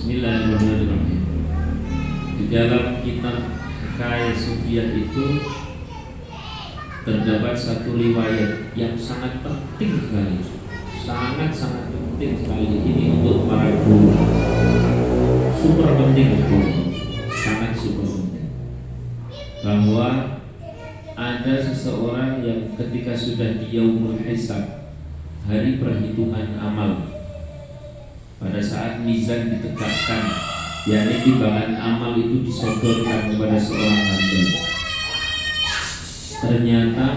Bismillahirrahmanirrahim. Di dalam kitab Hikayat Sufyan itu terdapat satu riwayat yang sangat penting sekali, sangat penting sekali. Ini untuk para guru, super penting, sangat super penting. Bahwa ada seseorang yang ketika sudah di yaumul hisab, hari perhitungan amal, pada saat mizan ditegakkan, yakni timbangan amal itu disodorkan kepada seorang hamba, ternyata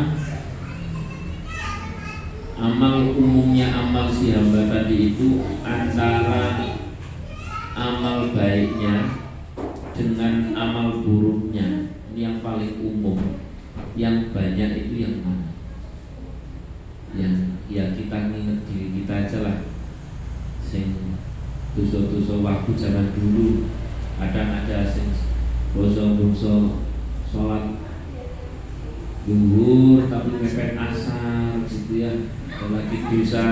umumnya amal si hamba tadi itu antara amal baiknya dengan amal buruknya. Ini yang paling umum. Yang banyak itu yang mana? Yang ya kita nginget diri kita aja lah. Sing dosa-dosa waktu zaman dulu, kadang ada sing dosa-dosa sholat zuhur tapi mepet asar gitu ya, ada lagi dosa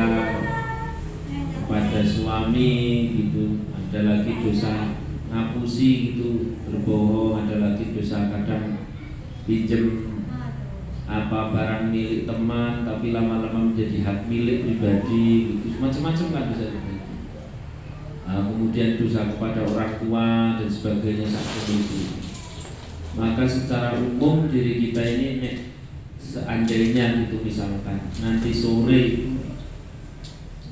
pada suami gitu, ada lagi dosa ngapusi gitu, berbohong, ada lagi dosa kadang pinjem apa barang milik teman tapi lama-lama menjadi hak milik pribadi gitu, macam-macam kan bisa terjadi. Kemudian dosa kepada orang tua dan sebagainya seperti itu. Maka secara umum diri kita ini seandainya itu misalkan nanti sore itu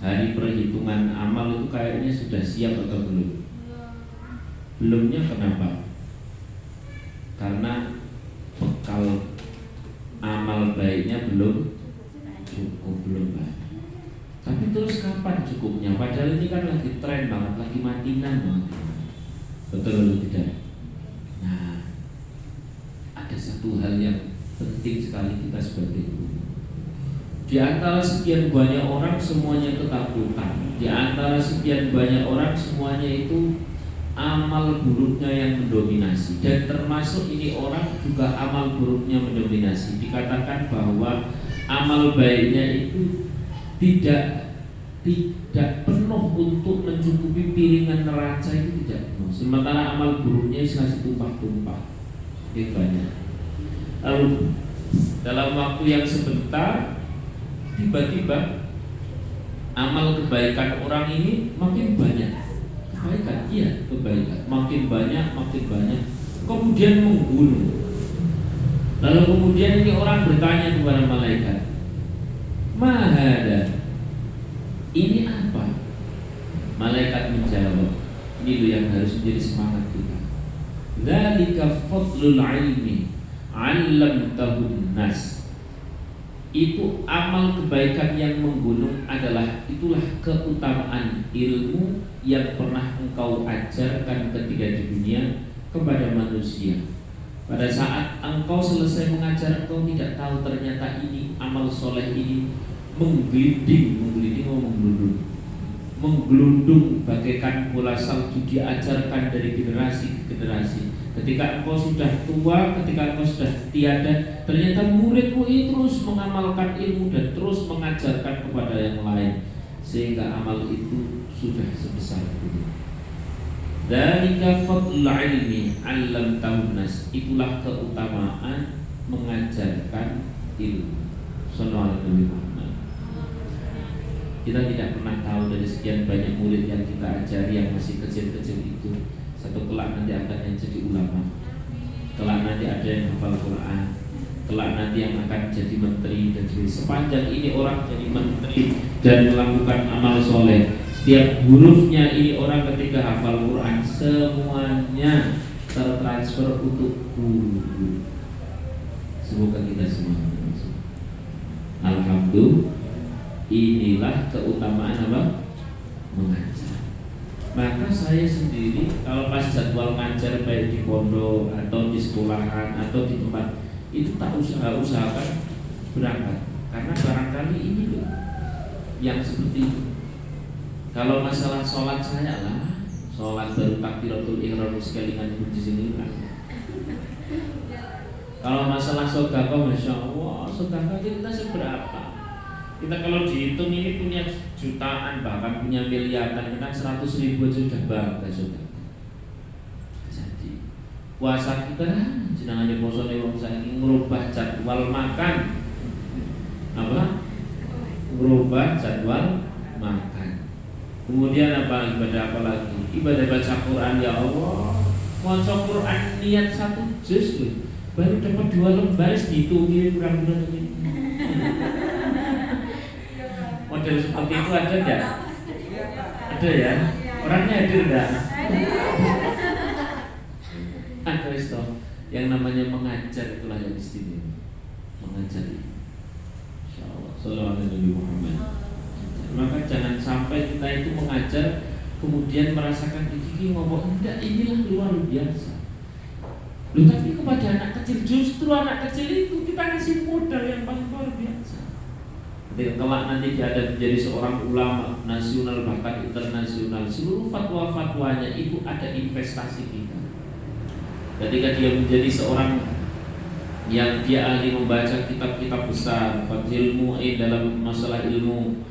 hari perhitungan amal itu kayaknya sudah siap atau belum? Belumnya kenapa? Karena bekal amal baiknya belum cukup, belum banyak. Tapi terus kapan cukupnya? Padahal ini kan lagi tren banget, lagi matinan banget. Betul atau tidak? Nah, ada satu hal yang penting sekali kita sebagai guru. Di antara sekian banyak orang semuanya ketakutan. Di antara sekian banyak orang semuanya itu amal buruknya yang mendominasi. Dan termasuk ini orang juga amal buruknya mendominasi. Dikatakan bahwa amal baiknya itu tidak penuh untuk mencukupi piringan neraca, itu tidak penuh. Sementara amal buruknya masih tumpah-tumpah, banyak. Lalu dalam waktu yang sebentar tiba-tiba amal kebaikan orang ini makin banyak. Kebaikan makin banyak, kemudian menggunung. Lalu kemudian ini orang bertanya kepada malaikat, Mahada, ini apa? Malaikat menjawab, ini loh yang harus menjadi semangat kita. Dzalika fadlul ilmi 'allamtahun nas. Itu amal kebaikan yang menggunung adalah itulah keutamaan ilmu yang pernah engkau ajarkan ketika di dunia kepada manusia. Pada saat engkau selesai mengajar, engkau tidak tahu ternyata ini amal soleh ini menggelundung bagaikan bola salju, diajarkan dari generasi ke generasi. Ketika engkau sudah tua, ketika engkau sudah tiada, ternyata muridmu ini terus mengamalkan ilmu dan terus mengajarkan kepada yang lain, sehingga amal itu sudah sebesar itu. Dzalika fadlul ilmi 'allamtahun nas. Itulah keutamaan mengajarkan ilmu. Sallallahu alaihi wasallam. Kita tidak pernah tahu dari sekian banyak murid yang kita ajari yang masih kecil-kecil itu, satu kelak nanti akan yang jadi ulama, kelak nanti ada yang hafal Quran, kelak nanti yang akan jadi menteri. Dan sepanjang ini orang jadi menteri dan melakukan amal soleh, setiap hurufnya ini orang ketika hafal Quran semuanya tertransfer untuk guru. Semoga kita semua alhamdulillah. Inilah keutamaan apa? Mengajar. Maka saya sendiri kalau pas jadwal ngajar baik di pondok atau di sekolahan atau di tempat itu tak usahakan berangkat, karena barangkali ini loh yang seperti itu. Kalau masalah sholat saya lah, sholat baru takbiratul ihram sekalian pun di sini kan. Kalau masalah sedekah, masya Allah, sedekah kita seberapa? Kita kalau dihitung ini punya jutaan, bahkan punya miliaran, kan 100.000 aja sudah bangga sudah. Jadi puasa kita jenengan poso ning wong saiki ngrubah jadwal makan. Apa? Ngrubah jadwal makan. Kemudian apa, ibadah apa lagi? Ibadah baca Quran, ya Allah. Maca Quran niat 1 juz baru dapat 2 lembar dihitungi kurang-kurang ini. Model seperti itu ada enggak? Ada ya? Orangnya hadir enggak? Ada Ustaz. Yang namanya mengajar itulah yang istimewa. Mengajar. Insyaallah. Sallallahu alaihi Muhammad. Maka jangan sampai kita itu mengajar kemudian merasakan ini ngomong enggak, inilah luar biasa. Loh, tapi kepada anak kecil, justru anak kecil itu kita kasih modal yang paling luar biasa. Ketika kelak nanti dia ada menjadi seorang ulama nasional bahkan internasional, seluruh fatwa-fatwanya itu ada investasi kita. Ketika dia menjadi seorang yang dia ahli membaca kitab-kitab besar, ilmu dalam masalah ilmu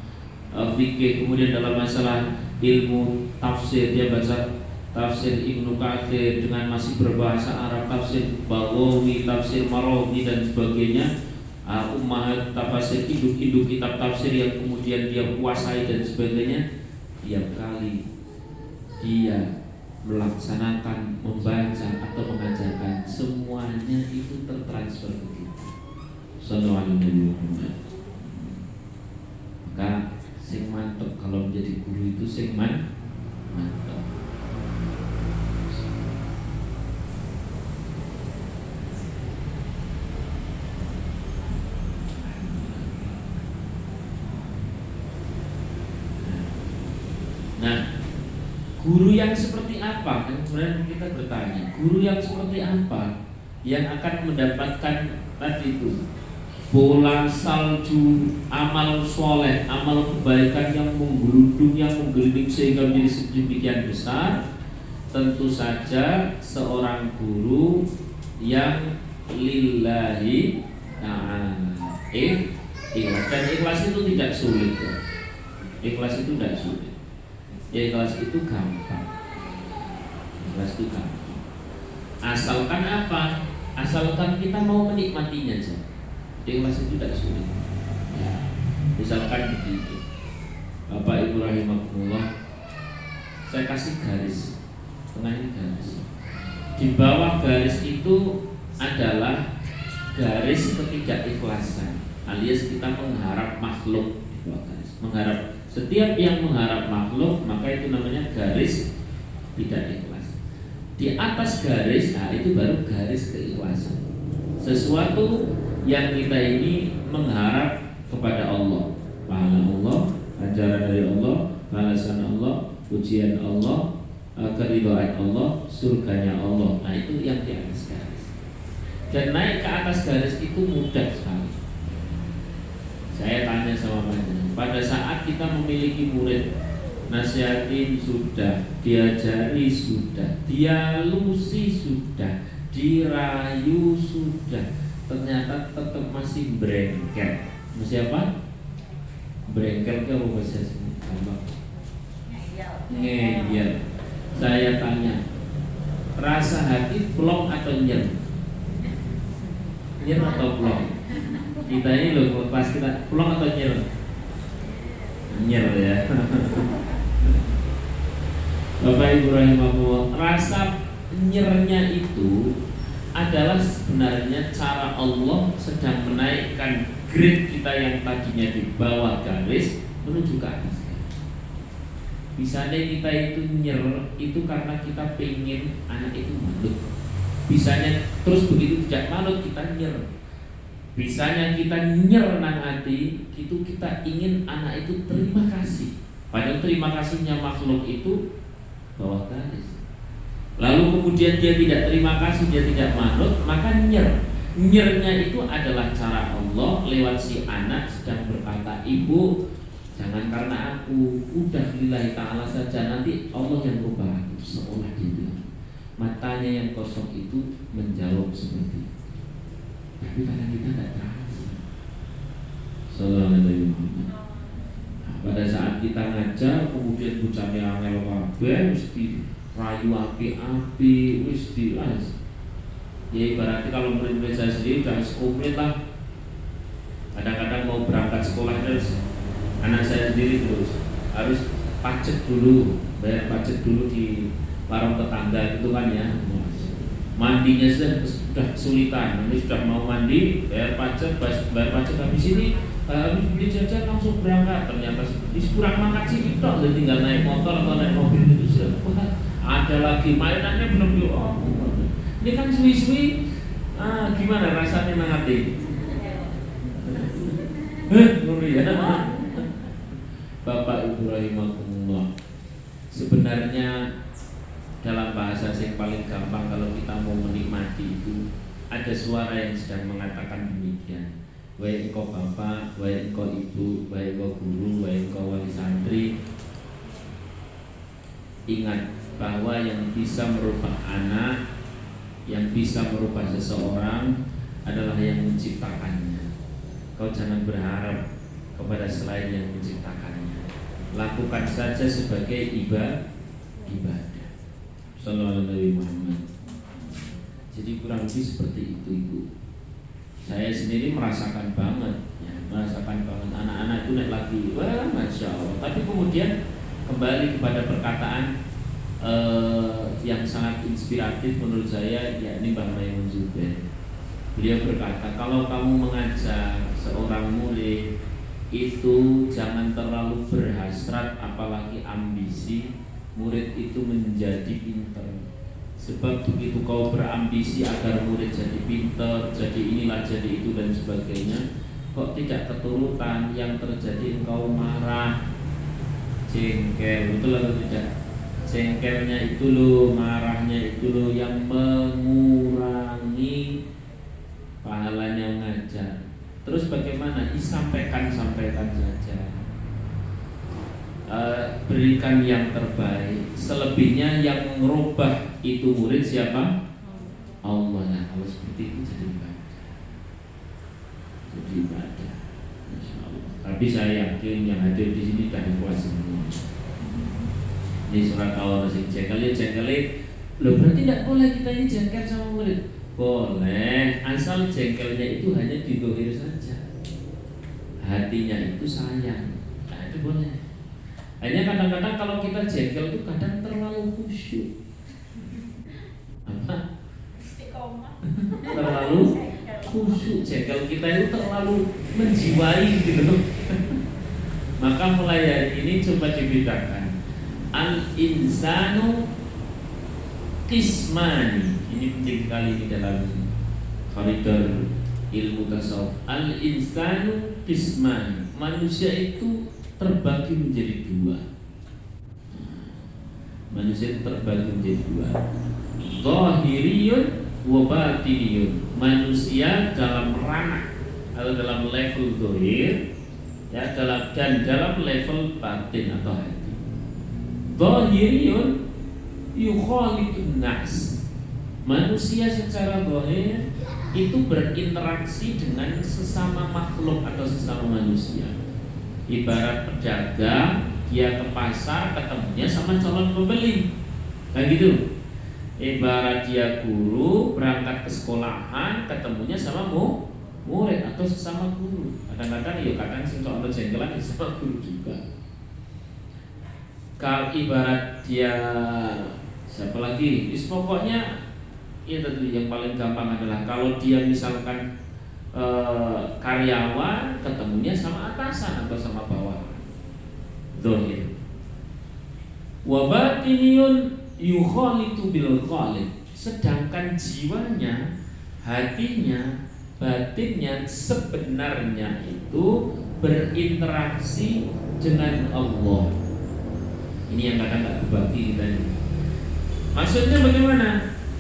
fikih, kemudian dalam masalah ilmu tafsir dia baca tafsir Ibnu Katsir dengan masih berbahasa Arab, tafsir Baghawi, tafsir Marawi dan sebagainya, ummahat tafsir, induk-induk kitab tafsir yang kemudian dia kuasai dan sebagainya. Tiap kali dia melaksanakan, membaca atau mengajarkan, semuanya itu tertransfer ke kita. Sallallahu alaihi wasallam. Maka sing mantep kalau menjadi guru itu sing mantep. Nah, guru yang seperti apa? Kemudian kita bertanya, guru yang seperti apa yang akan mendapatkan tadi itu bola salju amal soleh, amal kebaikan yang menggeludung, yang menggelinding sehingga menjadi sedemikian besar? Tentu saja seorang guru yang lillahi ta'ala ikhlas. Dan ikhlas itu tidak sulit. Ikhlas itu tidak sulit. Ya, ikhlas itu gampang. Ikhlas itu gampang. Asalkan apa? Asalkan kita mau menikmatinya saja. Ikhlas itu tidak sulit. Ya, misalkan begitu, Bapak Ibu rahimakumullah, saya kasih garis, tengah ini garis. Di bawah garis itu adalah garis ketidakikhlasan, alias kita mengharap makhluk di bawah garis. Mengharap, setiap yang mengharap makhluk, maka itu namanya garis tidak ikhlas. Di atas garis, nah itu baru garis keikhlasan. Sesuatu yang kita ini mengharap kepada Allah, pahala Allah, ajaran dari Allah, balasan Allah, pujian Allah, keridhaan Allah, surganya Allah. Nah itu yang di atas garis. Dan naik ke atas garis itu mudah sekali. Saya tanya sama panjenengan, pada saat kita memiliki murid, nasihatin sudah, diajari sudah, dialusi sudah, dirayu sudah, ternyata tetap masih brengkel. Masih apa? Brengkel ke bahasa sini? Ngeyel. Saya tanya, rasa hati plong atau nyer? Nyer atau plong? Kita ini loh, pas kita plong atau nyer? Nyer ya. Bapak Ibu rahimahullah, rasa nyernya itu adalah sebenarnya cara Allah sedang menaikkan grade kita yang tadinya di bawah garis menuju ke atas. Bisanya kita itu nyer itu karena kita pengen anak itu manut. Bisanya terus begitu tidak manut kita nyer. Bisanya kita nyer nang hati, itu kita ingin anak itu terima kasih. Padahal terima kasihnya makhluk itu bawah garis. Lalu kemudian dia tidak terima kasih, dia tidak manut, maka nyer. Nyernya itu adalah cara Allah lewat si anak sedang berkata, ibu jangan karena aku, udah lillahi ta'ala saja, nanti Allah yang berubah aku. Seolah dia bilang, matanya yang kosong itu menjawab seperti itu. Tapi karena kita tidak terasa. Sallallahu alaihi wasallam. Pada saat kita ngajar kemudian bocahnya angel kabeh mesti rayu api-api wis dilas. Ya ibaratnya kalau murid-murid saya sendiri udah komplit lah. Kadang-kadang mau berangkat sekolah terus anak saya sendiri terus harus pajak dulu, bayar pajak dulu di warung tetangga itu kan ya. Mandinya sudah kesulitan, ini sudah mau mandi, bayar pajak habis ini habis beli jajan langsung berangkat. Ternyata kurang makan sih itu, jadi tinggal naik motor atau naik mobil itu sudah. Ada lagi mainannya belum ini kan suwi-suwi, gimana rasanya nangati? Ya. Bapak Ibu rahimakumullah. Sebenarnya dalam bahasa yang paling gampang kalau kita mau menikmati itu ada suara yang sedang mengatakan demikian. Wahai engkau bapak, wahai engkau ibu, wahai engkau guru, wahai engkau wali santri, ingat bahwa yang bisa merubah anak, yang bisa merubah seseorang adalah yang menciptakannya. Kau jangan berharap kepada selain yang menciptakannya. Lakukan saja sebagai ibadah. Sallallahu alaihi wasallam. Jadi kurang lebih seperti itu Ibu. Saya sendiri merasakan banget anak-anak itu naik lagi, wah masya Allah. Tapi kemudian kembali kepada perkataan yang sangat inspiratif menurut saya, yakni Mbah Maimun Zubair. Beliau berkata, kalau kamu mengajar seorang murid itu jangan terlalu berhasrat apalagi ambisi murid itu menjadi pintar. Sebab begitu kau berambisi agar murid jadi pintar, jadi inilah jadi itu dan sebagainya, kok tidak keturutan, yang terjadi engkau marah, jengkel, betul atau tidak? Jengkelnya itu loh, marahnya itu loh yang mengurangi pahalanya ngajar. Terus bagaimana? Sampaikan saja. Berikan yang terbaik. Selebihnya yang merubah itu murid siapa? Allah. Kalau seperti itu jadi ibadah. Masya Allah. Tapi saya yakin yang hadir di sini sudah puas semua. Ini surat awal masih jengkel. Loh berarti tidak boleh kita ini jengkel sama murid? Boleh, asal jengkelnya itu hanya di dohir saja. Hatinya itu sayang. Nah itu boleh. Hanya kadang-kadang kalau kita jengkel itu kadang terlalu khusyuk. Apa? Terlalu khusyuk. Jengkel kita itu terlalu menjiwai gitu. Maka mulai hari ini coba dibedakan. Al-insanu qismani. Ini penting sekali di dalam koridor ilmu tasawuf. Al-insanu qismani. Manusia itu terbagi menjadi dua. Zahiriyun wa batiniyun. Manusia dalam ranah atau dalam level zahir, ya, dalam level batin atau hati. Zahiriyun yukhaliqun nas. Manusia secara zahir itu berinteraksi dengan sesama makhluk atau sesama manusia. Ibarat pedagang, dia ke pasar ketemunya sama calon pembeli, kayak gitu. Ibarat dia guru berangkat ke sekolahan ketemunya sama murid atau sesama guru. Kadang-kadang sing soal jengkelan sama guru juga. Kalau ibarat dia siapa lagi? Pokoknya ya tentu yang paling gampang adalah kalau dia misalkan karyawan ketemunya sama atasan atau sama bawahan. Zahir. Wa batiniyun yukhalitu bil khalid. Sedangkan jiwanya, hatinya, batinnya sebenarnya itu berinteraksi dengan Allah. Ini yang kadang tak berbagi kita ini. Maksudnya bagaimana?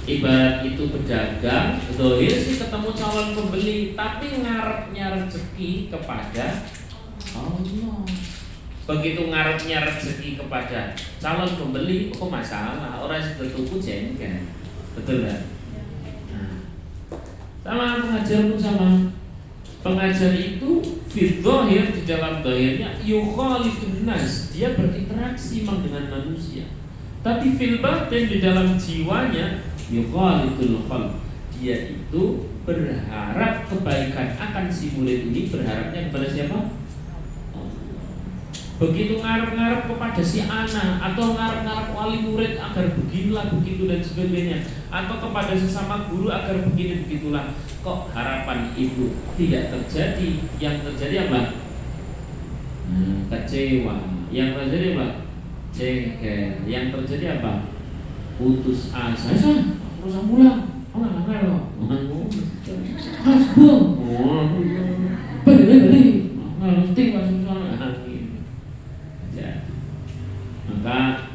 Ibarat itu pedagang, zahir sih ketemu calon pembeli, tapi ngarepnya rezeki kepada Allah. Begitu ngarepnya rezeki kepada calon pembeli, kok masalah? Orang sudah tuku jengkel, betul kan? Nah, sama pengajar pun sama. Pengajar itu Fil dhahir, di dalam dhahirnya yukhalidun nas, dia berinteraksi memang dengan manusia. Tapi fil batin, di dalam jiwanya yukhalidul khalq, dia itu berharap kebaikan akan si murid ini, berharapnya kepada siapa? Begitu ngarep-ngarep kepada si anak, atau ngarep-ngarep wali murid agar beginilah begitu dan sebagainya, atau kepada sesama guru agar begini begitulah, kok harapan ibu tidak terjadi, yang terjadi apa? Kecewa. Yang terjadi apa? Jengkel. Yang terjadi apa? Putus asa. Terus pulang. Maka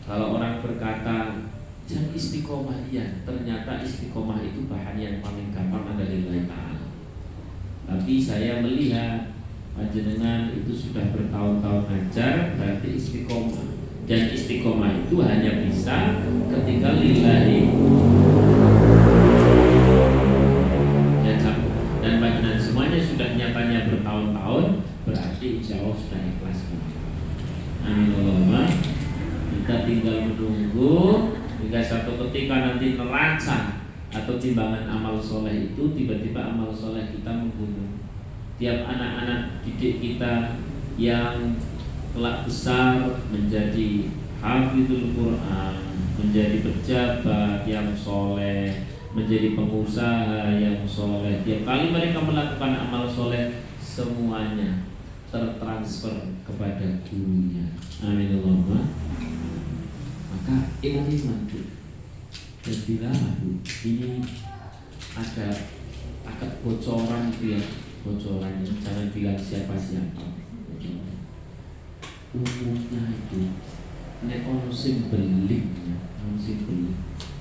kalau orang berkata jangan istiqomah, ya ternyata istiqomah itu bahan yang paling gampang ada lillahi ta'ala. Tapi saya melihat panjenengan itu sudah bertahun-tahun ngajar, berarti istiqomah. Dan istiqomah itu hanya bisa ketika lillahi. Dan panjenengan semuanya sudah nyatanya bertahun-tahun, berarti insya Allah sudah ikhlas. Amin Allahumma. Kita tinggal menunggu hingga satu ketika nanti neraca atau timbangan amal soleh itu tiba-tiba amal soleh kita membunuh. Tiap anak-anak didik kita yang kelak besar menjadi hafizul Quran, menjadi pejabat yang soleh, menjadi pengusaha yang soleh, tiap kali mereka melakukan amal soleh semuanya tertransfer kepada gurunya. Amin Allahumma. Maka iman dan bila ini ada agak bocoran itu ya, bocorannya jangan bilang siapa-siapa. Umumnya itu nek ono sing belingnya,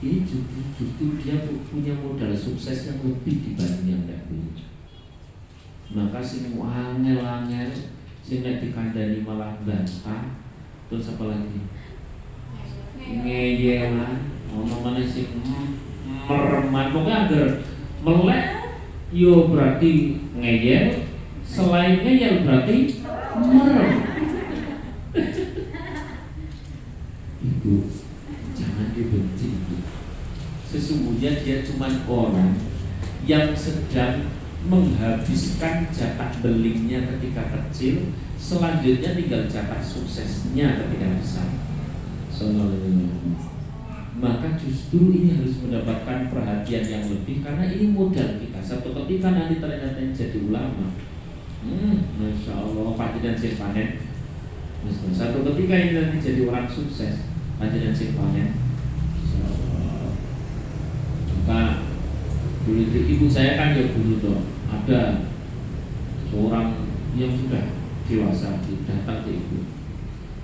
ini justru dia punya modal sukses yang lebih dibanding yang tidak beli. Maka sing angel-angel sing nek dikandani malah bantah. Terus apa lagi? Ngeyelan, ono maneh sing mereman, pokoknya agar melek yo berarti ngeyel, selain ngeyel berarti merem. Ibu, jangan dibenci. Sesungguhnya dia cuma orang yang sedang menghabiskan jatah belingnya ketika kecil, selanjutnya tinggal jatah suksesnya ketika besar. Maka justru ini harus mendapatkan perhatian yang lebih, karena ini modal kita. Satu ketika nanti ternyata jadi ulama, Masya Allah, pasti dan sing panen. Satu ketika ini nanti jadi orang sukses, pasti dan sing panen. Masya Allah. Maka dulu ibu saya kan ya guru toh, ada seorang yang sudah dewasa datang ke ibu.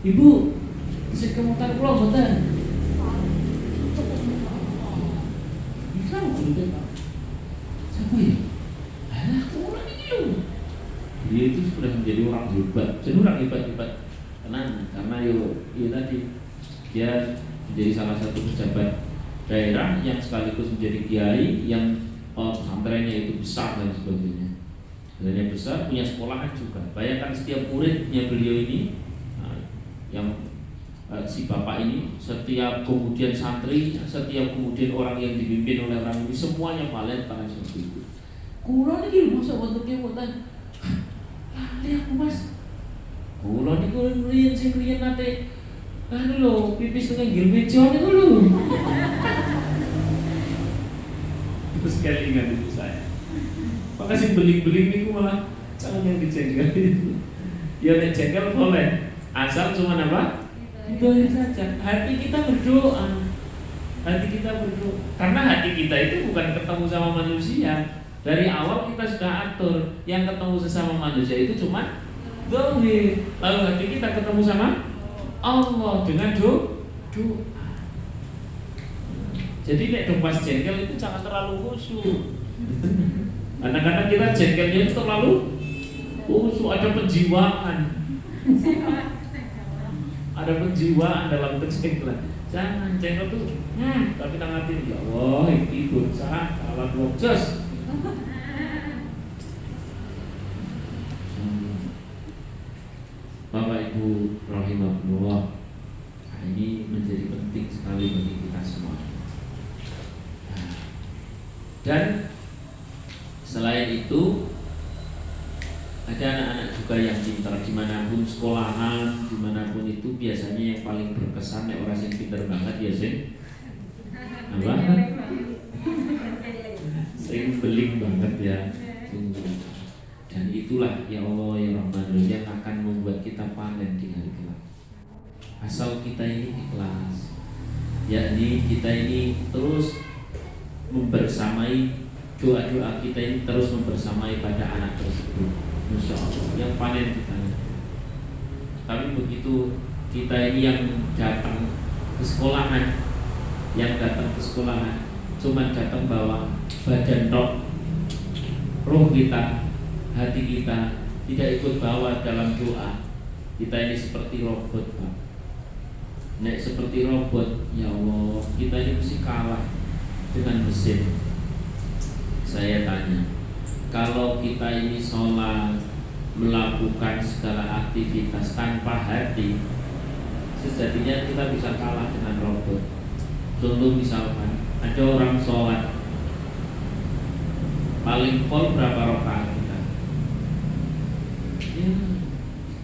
Ibu, sekemutan pulau betul. Bisa betul Pak. Siapa ya? Alah, orang ini loh. Dia itu sudah menjadi orang hebat, jadi orang hebat-hebat tenang, karena yo tadi dia menjadi salah satu pejabat daerah yang sekaligus menjadi kiai yang pesantrennya itu besar dan sebagainya. Dan besar, punya sekolahan juga. Bayangkan setiap muridnya beliau ini, yang si bapak ini, setiap kemudian santri, setiap kemudian orang yang dipimpin oleh orang ini, semuanya valentine seperti itu. Kulo ini masa bentuknya mutan, lihat mas, kulo ini kurian sing kurian nate, anu lo pipis dengan gilmejon itu lo. Terus sekali ingat itu saya. Makasih beling-beling itu malah jangan yang dijengkel itu. Ya nek jengkel boleh, asal cuma apa? Itu saja. Hati kita berdoa. Hati kita berdoa. Karena hati kita itu bukan ketemu sama manusia. Dari awal kita sudah atur, yang ketemu sesama manusia itu cuma zahir. Lalu hati kita ketemu sama Allah dengan doa. Jadi nek pas jengkel itu jangan terlalu khusyuk. Kadang-kadang kita jengkelnya itu terlalu khusyuk, ada penjiwaan. Ada penjiwaan dalam kejengkelan. Jangan jengkel tuh, tapi kita ngerti ya Allah, itu bocah salah blokjes. Allah. Nah, ini menjadi penting sekali bagi kita semua. Nah, dan selain itu ada anak-anak juga yang pintar dimanapun sekolahan, dimanapun itu biasanya yang paling berkesan nek orang yang pintar banget ya sih. Apa? Sering beling banget ya. Dan itulah ya Allah ya Rahman yang akan membuat kita panen di hari kelak. Asal kita ini ikhlas, yakni kita ini terus membersamai doa-doa kita ini terus membersamai pada anak tersebut. Masya Allah, yang panen kita. Tapi begitu kita ini yang datang ke sekolahan, cuma datang bawa badan tok, roh kita, hati kita tidak ikut bawa dalam doa. Kita ini seperti robot, Pak. Nek seperti robot, ya Allah, kita ini mesti kalah dengan mesin. Saya tanya, kalau kita ini sholat, melakukan segala aktivitas tanpa hati, sejatinya kita bisa kalah dengan robot. Contoh misalkan, ada orang sholat, paling pol berapa rakaat kita? Ya,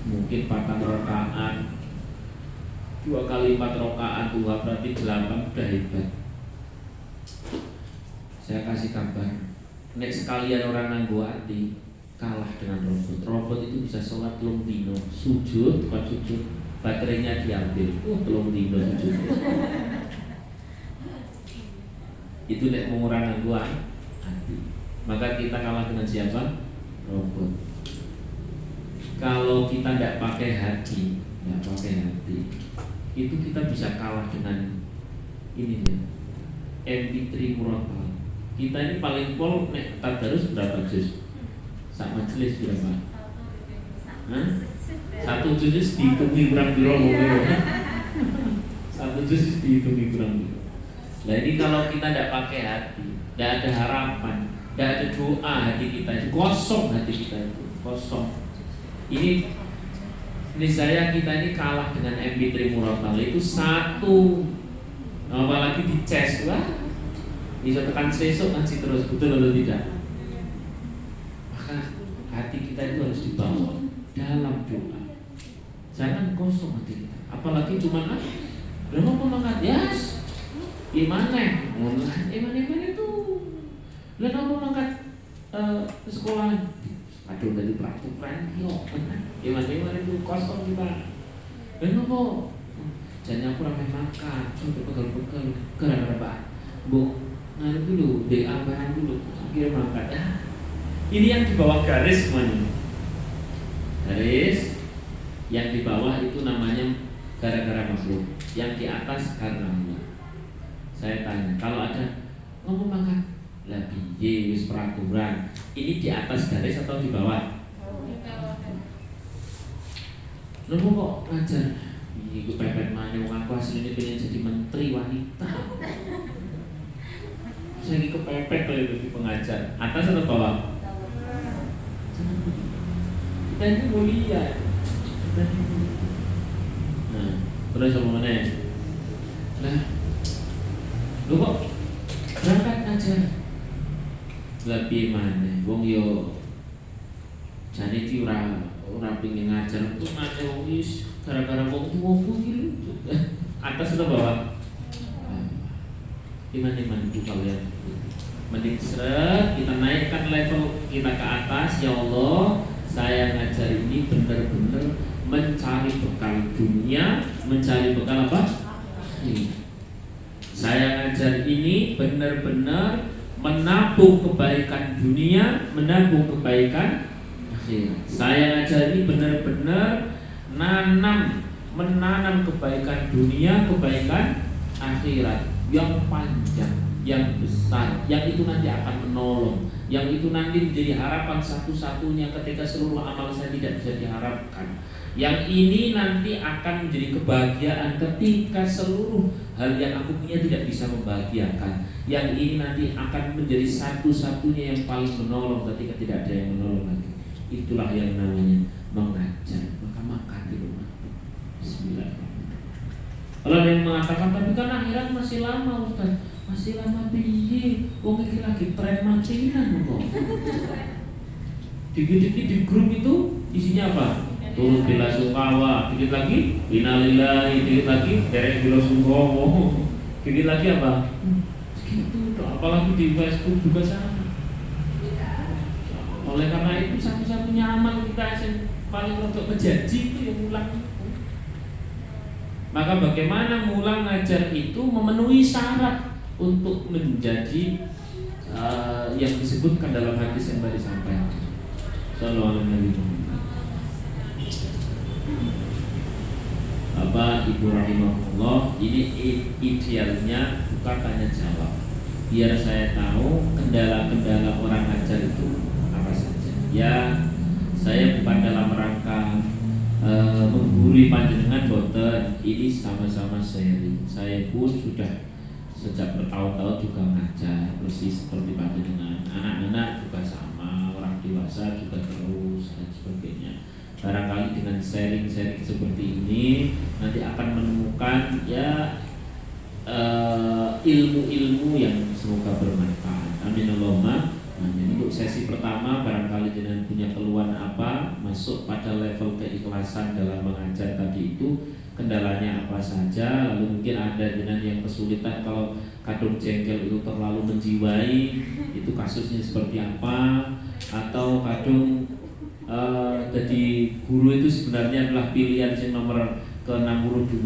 mungkin 4 rakaat, 2 kali 4 rakaat, 2 berarti 8, udah hebat. Saya kasih kabar, nek sekalian orang nganggo hati, kalah dengan robot. Robot itu bisa sholat telung dino, sujud, bukan sujud, baterainya diambil, telung dino sujud. Itu nek mengurang nganggo hati. Maka kita kalah dengan siapa? Robot. Kalau kita tidak pakai hati, itu kita bisa kalah dengan ini ya, MP3 murotal. Kita ini paling pol nek tadarus berapa juz? Sak majelis berapa? Hah? 1 juz dihitungi kurang piro ngono. 1 juz dihitungi kurang piro. Nah ini kalau kita tidak pakai hati, tidak ada harapan, tidak ada doa, hati kita itu kosong, hati kita itu kosong. Ini saya kita ini kalah dengan MP3 murotal itu satu, apalagi di ces lah. Bisa tekan sesok nanti terus, betul atau tidak? Maka hati kita itu harus dibawa dalam doa. Jangan kosong hati kita. Apalagi cuma belum mau mengangkat, yes, imannya, iman itu. Belum mau mengangkat sekolah. Aduh dari peraturan, yo, iman itu kosong kita. Belum mau, jangan aku ramai makan, sampai pegal-pegal, gara-gara bu. Nah dulu, DA barang dulu, akhirnya mangkat. Ini yang di bawah garis semuanya. Garis yang di bawah itu namanya gara-gara makhluk, yang di atas karena Allah. Saya tanya, kalau ada ngomong mangkat, lah piye wis peraturan. Ini di atas garis atau di bawah? Lu kok ngajar? Iku pepet mana wong aku asline pengen jadi menteri wanita. Saya ini kepepet kalau itu pengajar. Atas atau bawah? Kita ini mulia. Nah, terus sama mana? Nah, lu kok berangkat ngajar? Lebih mana? Wong yo jane iki ora pengin ngajar, tuh ngajar wis gara-gara wong tuwa gitu. Atas atau bawah? Iman-iman itu kalian mending seret kita naikkan level kita ke atas. Ya Allah, saya ngajar ini benar-benar mencari bekal dunia, mencari bekal apa? Saya ngajar ini benar-benar menabung kebaikan dunia, menabung kebaikan akhirat. Saya ngajar ini benar-benar menanam kebaikan dunia, kebaikan akhirat yang panjang, yang besar, yang itu nanti akan menolong, yang itu nanti menjadi harapan satu-satunya ketika seluruh amal saya tidak bisa diharapkan. Yang ini nanti akan menjadi kebahagiaan ketika seluruh hal yang aku punya tidak bisa membahagiakan. Yang ini nanti akan menjadi satu-satunya yang paling menolong ketika tidak ada yang menolong lagi. Itulah yang namanya mengajar. Maka makan di rumah. Bismillah. Kalau ada yang mengatakan tapi kan akhirat masih lama Ustaz, masih lama piye? Wong iki lagi tren matinan kok. Dikit-dikit di grup itu isinya apa? Turut bela sungkawa, dikit lagi innalillahi, dikit lagi derek bela sungkawa, dikit lagi apa? Segitu, apalagi di Facebook juga sama. Oleh karena itu satu-satunya amal kita yang paling untuk menjanji itu yang ulang. Maka bagaimana mulang ngajar itu memenuhi syarat untuk menjadi yang disebutkan dalam hadis yang tadi disampaikan. Sallallahu alaihi wasallam. Bapak Ibu rahimahullah, ini idealnya bukan tanya jawab. Biar saya tahu kendala-kendala orang ngajar itu apa saja. Ya, saya bukan dalam rangka menggurui panjenengan boten, ini sama-sama sharing. Saya pun sudah sejak bertahun-tahun juga ngajar persis seperti panjenengan. Anak-anak juga sama, orang dewasa juga terus dan sebagainya. Barangkali dengan sharing-sharing seperti ini nanti akan menemukan ya ilmu-ilmu yang semoga bermanfaat. Amin Allahumma. Untuk sesi pertama barangkali dengan punya keluhan apa, masuk pada level keikhlasan dalam mengajar tadi itu, kendalanya apa saja, lalu mungkin ada dengan yang kesulitan kalau kadung jengkel itu terlalu menjiwai, itu kasusnya seperti apa, atau kadung jadi guru itu sebenarnya adalah pilihan yang nomor ke-62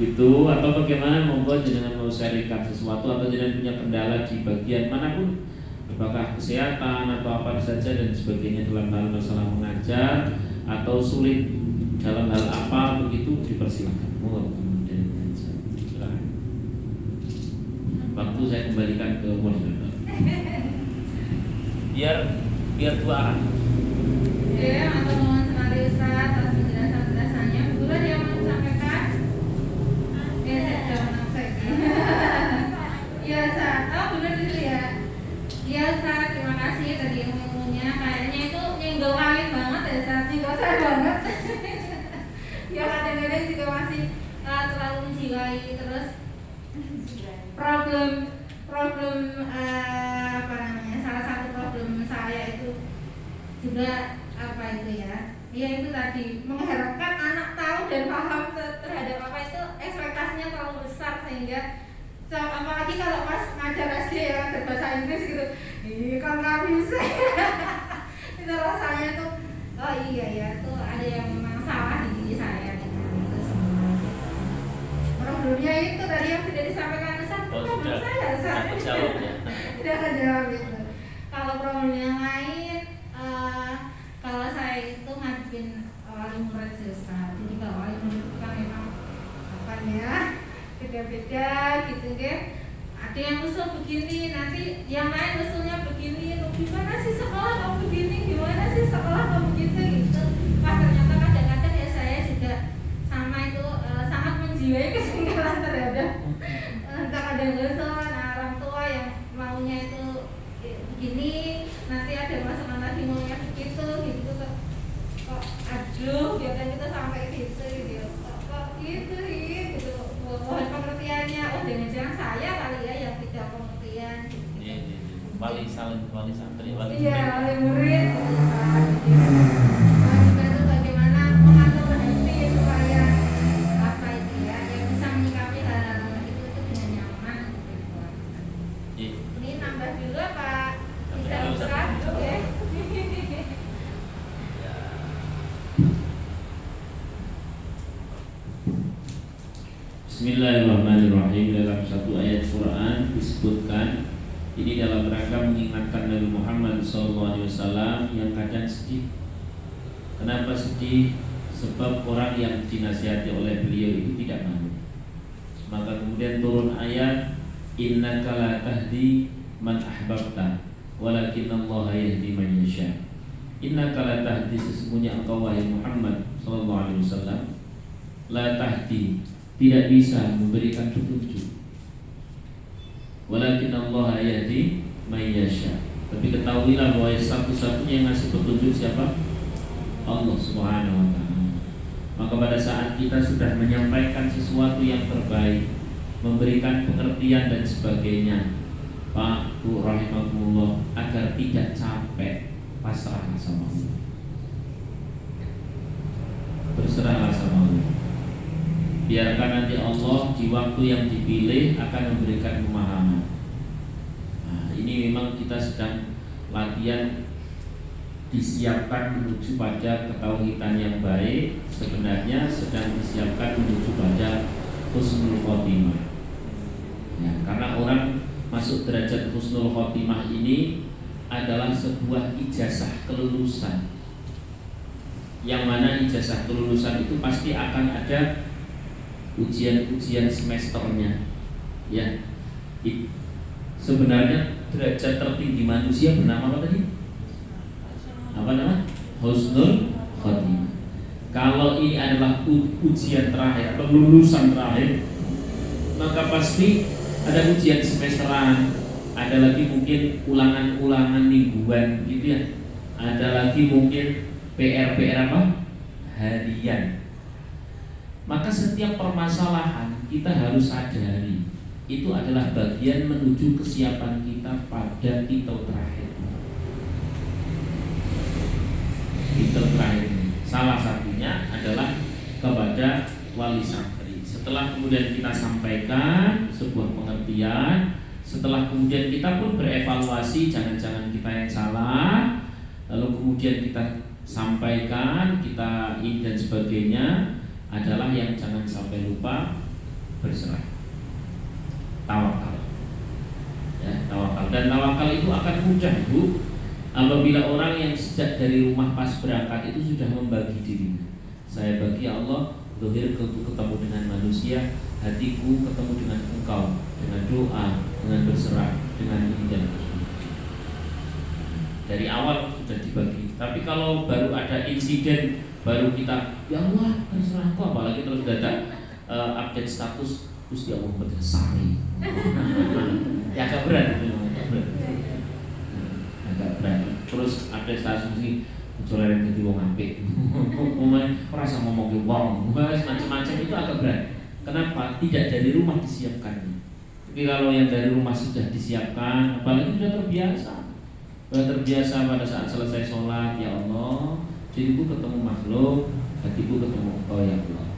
gitu, atau bagaimana, monggo jenengan mau sharingkan sesuatu atau jenengan punya kendala di bagian manapun, apakah kesehatan atau apa saja dan sebagainya dalam hal masalah mengajar atau sulit dalam hal apa begitu, dipersilakan. Monggo kemudian silakan. Waktu saya kembalikan ke moderator. Biar dua arah. Ya, atau mohon sekali Ustaz atas penjelasan-penjelasannya. Kebetulan yang mau sampaikan saya sudah menang lagi. Ya Ustaz, benar itu ya. Ya Ustaz, terima kasih tadi ilmunya. Kayaknya itu nyenggol langit banget ya Ustaz, nyenggol saya banget. Ya kadang-kadang juga masih terlalu menjiwai. Terus problem apa namanya, salah satu problem saya itu juga apa itu ya itu tadi mengharapkan anak tahu dan paham terhadap apa itu, ekspektasinya terlalu besar sehingga apalagi kalau pas ngajar SD ya berbahasa Inggris gitu, kan nggak bisa. Itu rasanya tuh oh iya ya tuh ada yang memang salah di diri saya gitu. Problemnya itu tadi yang sudah disampaikan Ustaz, problem saya Ustaz. Tidak akan jawab itu. Kalau problem yang lain, kalau saya itu ngadepin wali murid sih Ustaz. Jadi kalau wali murid itu kan memang apa ya, beda-beda gitu kan. Ada yang usul begini, nanti yang lain usulnya begini. Gimana sih sekolah kamu begini? Gimana sih sekolah kamu begitu gitu. Wah ternyata kadang-kadang ya saya juga sama itu sangat menjiwai kesenggala terhadap kadang usul orang tua yang maunya itu begini, nanti ada masukan lagi maunya begitu gitu kok aduh biarkan kita sampai gitu gitu kok gitu gitu mohon pengertiannya. Oh jangan-jangan saya kali ya yang tidak pengertian gitu. Wali santri wali murid kita itu bagaimana mengatur hati supaya apa itu ya yang bisa menyikapi hal-hal itu dengan nyaman gitu. Ini nambah dulu Pak. Tidak usah, oke. Bismillahirrahmanirrahim. Dalam satu ayat Quran disebutkan ini dalam rangka mengingatkan Nabi Muhammad SAW yang kadang sedih. Kenapa sedih? Sebab orang yang dinasihati oleh beliau itu tidak mau. Maka kemudian turun ayat innaka la tahdi man ahbabta walakinallaha yahdi man yasha. Innaka la tahdi, sesungguhnya engkau wahai Muhammad sallallahu alaihi wasallam, la tahdi, tidak bisa memberikan petunjuk. Walakinallaha yahdi man yasha. Tapi ketahuilah bahwa satu-satunya yang ngasih petunjuk siapa? Allah Subhanahu wa taala. Maka pada saat kita sudah menyampaikan sesuatu yang terbaik, memberikan pengertian dan sebagainya, Pak, Bu, rahimahumullah, agar tidak capek, pasrahlah sama Allah. Berserahlah sama Allah. Biarkan nanti Allah di waktu yang dipilih akan memberikan pemahaman. Nah, ini memang kita sedang latihan disiapkan menuju pada ketauhidan yang baik. Sebenarnya sedang disiapkan menuju pada husnul khotimah. Ya, karena orang masuk derajat husnul khotimah ini adalah sebuah ijazah kelulusan, yang mana ijazah kelulusan itu pasti akan ada ujian-ujian semesternya. Ya, sebenarnya derajat tertinggi manusia bernama apa tadi? Apa nama? Husnul khotimah. Kalau ini adalah ujian terakhir atau lulusan terakhir, maka pasti ada ujian semesteran, ada lagi mungkin ulangan-ulangan mingguan gitu ya, ada lagi mungkin PR apa? Harian. Maka setiap permasalahan kita harus sadari itu adalah bagian menuju kesiapan kita pada titel terakhir. Titel terakhir ini salah satunya adalah kepada wali santri. Setelah kemudian kita sampaikan sebuah pengertian, setelah kemudian kita pun berevaluasi, jangan-jangan kita yang salah, lalu kemudian kita sampaikan, kita ini dan sebagainya, adalah yang jangan sampai lupa berserah, tawakal. Ya, tawakal. Dan tawakal itu akan mudah, Bu, apabila orang yang sejak dari rumah pas berangkat itu sudah membagi dirinya. Saya bagi Allah, zahirku ketemu dengan manusia, hatiku ketemu dengan Engkau, dengan doa, dengan berserah, dengan ini dan itu. Dari awal sudah dibagi. Tapi kalau baru ada insiden, baru kita, ya Allah, terserah Engkau, apalagi terus datang update status, terus dia Allah berdasari. Ya agak berat, agak berat. Terus ada status ini coleren jadi wong apik. Merasa ngomong wong, macam-macam itu agak berat. Kenapa? Tidak dari rumah disiapkannya. Tapi kalau yang dari rumah sudah disiapkan, apalagi sudah terbiasa. Sudah terbiasa pada saat selesai sholat, ya Allah, diriku ketemu makhluk, hatiku ketemu Engkau ya Allah.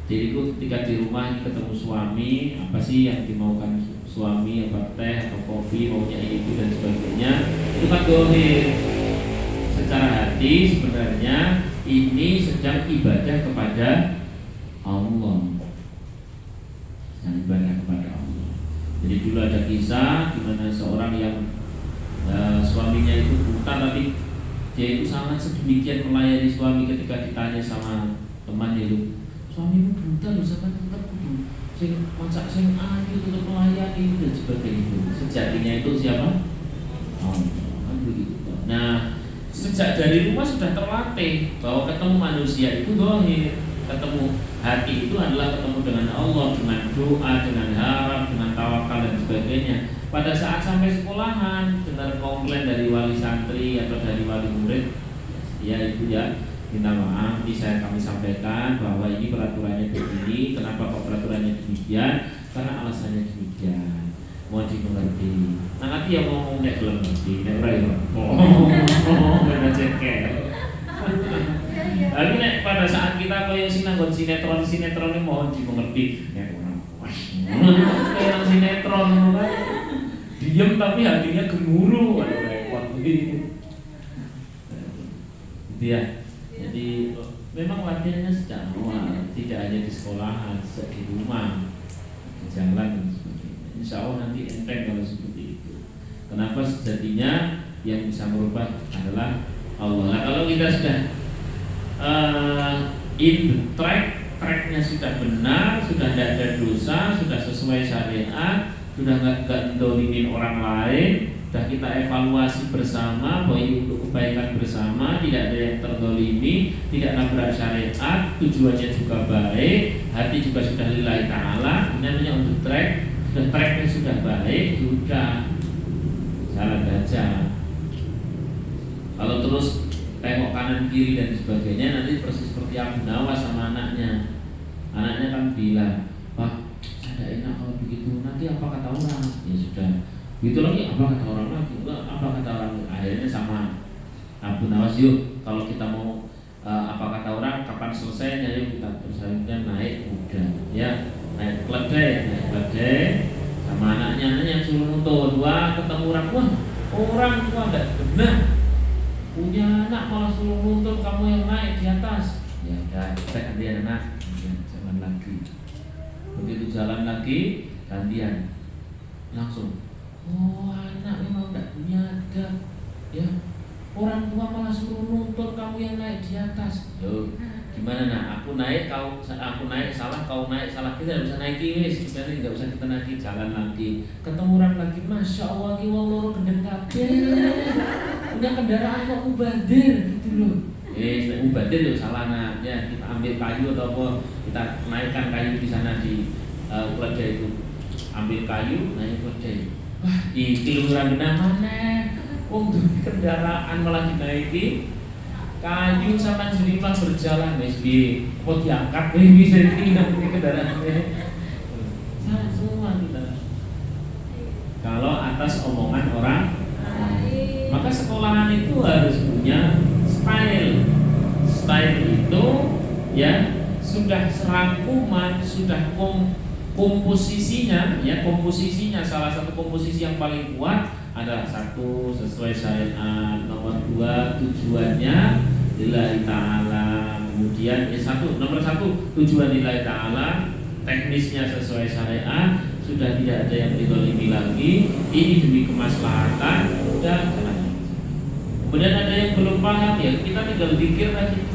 Diriku ketika di rumah ketemu suami, apa sih yang dimaukan suami, apa teh atau kopi, maunya itu dan sebagainya. Itu kan dohir. Secara hati sebenarnya ini sedang ibadah kepada Allah. Sedang ibadah kepada Allah. Jadi dulu ada kisah di mana seorang yang suaminya itu buta, tapi dia itu sangat sedemikian melayani suami. Ketika ditanya sama temannya itu, suamimu buta loh, sampai tetap kudu sing masak sing ayu untuk melayani dan sebagainya. Sejatinya itu siapa? Kan begitu. Nah, sejak dari rumah sudah terlatih bahwa ketemu manusia itu zahir, ketemu hati itu adalah ketemu dengan Allah, dengan doa, dengan harap, dengan tawakal dan sebagainya. Pada saat sampai sekolahan, dengar komplain dari wali santri atau dari wali murid, ya ibu ya, minta maaf, ini kami sampaikan bahwa ini peraturannya begini. Kenapa kok peraturannya demikian? Karena alasannya demikian. Mohon dimengerti. Nah, nanti yang ngomong nek belum ngerti, nek ora yo. Bener cekel. Tapi nek pada saat kita koyo sinanggon sinetron ini mohon dimengerti. Nek ora puas. Kayak sinetron kan. Diam tapi hatinya gemuruh, aduh repot gitu. Ya. Jadi memang latihannya sejak awal, tidak hanya di sekolahan, sejak di rumah, di jalan dan sebagainya. Insya Allah nanti enteng kalau seperti itu. Kenapa? Sejatinya yang bisa merubah adalah Allah. Nah, kalau kita sudah in the tracknya sudah benar, sudah tidak ada dosa, sudah sesuai syariat, sudah nggak mendolimin orang lain, sudah kita evaluasi bersama bahwa ini untuk kebaikan bersama, tidak ada yang terdolimi, tidak nabrak syariat, tujuannya juga baik, hati juga sudah lillahi ta'ala, namanya untuk tracknya sudah baik, sudah jalan gajah. Kalau terus tengok kanan kiri dan sebagainya, nanti persis seperti Abu Nawas sama anaknya. Anaknya kan bilang, "Pak, saya tidak enak kalau begitu, nanti apa kata orang?" Ya sudah, begitu lagi, apa kata orang lagi, enggak, apa kata orang. Akhirnya sama Abu Nawas, yuk kalau kita mau apa kata orang, kapan selesainya, yuk kita bersama naik kuda, ya naik keledai sama anaknya suruh nuntun. Wah, ketemu orang, wah orang tua enggak benar, punya anak malah suruh nuntun, kamu yang naik di atas. Ya udah, kita gantian anak, jalan lagi. Begitu jalan lagi, gantian langsung. Oh, anak memang enggak punya adab, ya. Orang tua malah suruh nuntun, kamu yang naik di atas. Yo, gimana nak? Aku naik salah, kau naik salah, kita tidak bisa naik wis. Kita nggak usah kita naik, jalan lagi. Ketemu orang lagi, masya Allah, ki wong loro gendeng kabeh. Punya kendaraan kok mubadir gitu loh. Mubadir yo salah nak. Ya, kita ambil kayu atau apa, kita naikkan kayu di sana di keledai itu. Ambil kayu, naik keledai. Wah, iki lurang genah maneh. Untuk kendaraan malah dinaiki, kayu sama jelipan berjalan, SB, kok diangkat, bisa ditinggal di kendaraan. Semua kita. Kalau atas omongan orang, maka sekolahan itu harus punya style. Style itu ya sudah serangkuman, sudah komposisinya, ya komposisinya salah satu komposisi yang paling kuat adalah satu sesuai syariat, nomor dua tujuannya lillahi ta'ala, kemudian nomor satu tujuan lillahi ta'ala, teknisnya sesuai syariat, sudah tidak ada yang dizalimi lagi, ini demi kemaslahatan, dan kemudian ada yang belum paham, ya kita tinggal pikir lagi,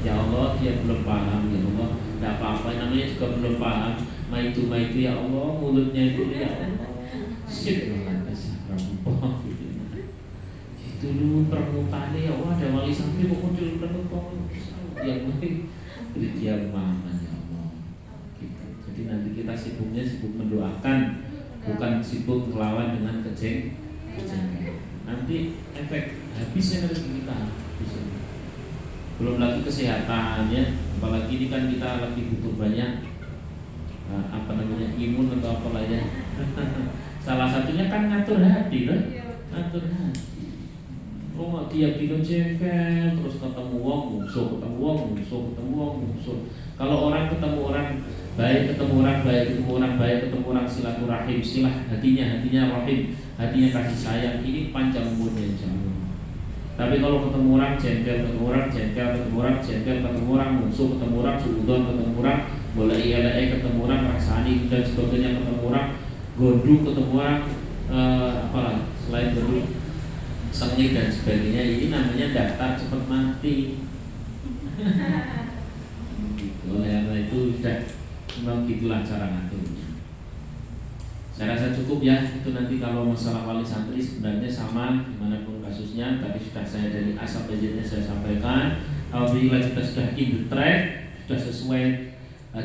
ya Allah dia belum paham, ya Allah tidak apa-apa, namanya juga belum paham, maitu ya Allah, mulutnya itu ya Allah, sip itu dulu permukaannya, ya Allah ada wali sampai kok muncul permukaan yang mungkin beri dia pemahaman, ya Allah gitu. Jadi nanti kita sibuk mendoakan, bukan sibuk melawan dengan kejengan. Nanti efek habisnya rezeki kita habis. Belum lagi kesehatannya, apalagi ini kan kita lagi butuh banyak imun atau apa ya. Salah satunya kan ngatur hati kan? Ngatur hati. Oh, dia bikin jengkel, terus ketemu wong musuh. Kalau orang ketemu orang baik, ketemu orang silaturahim, hatinya rahim, hatinya kasih sayang, ini panjang umurnya insyaallah. Tapi kalau ketemu orang jengkel, ketemu orang musuh, ketemu orang suudon, ketemu orang boleh ketemu orang rasani dan sebagainya, ketemu orang gondung, ketemu orang apalah selain gondung, sengit dan sebagainya, ini namanya daftar cepat mati. Oleh itu sudah memang gitulah cara ngaturnya. Saya rasa cukup ya, itu nanti kalau masalah wali santri sebenarnya sama dimanapun kasusnya. Tadi sudah saya dari A sampai Z-nya saya sampaikan. Apabila kita sudah in the track, sudah sesuai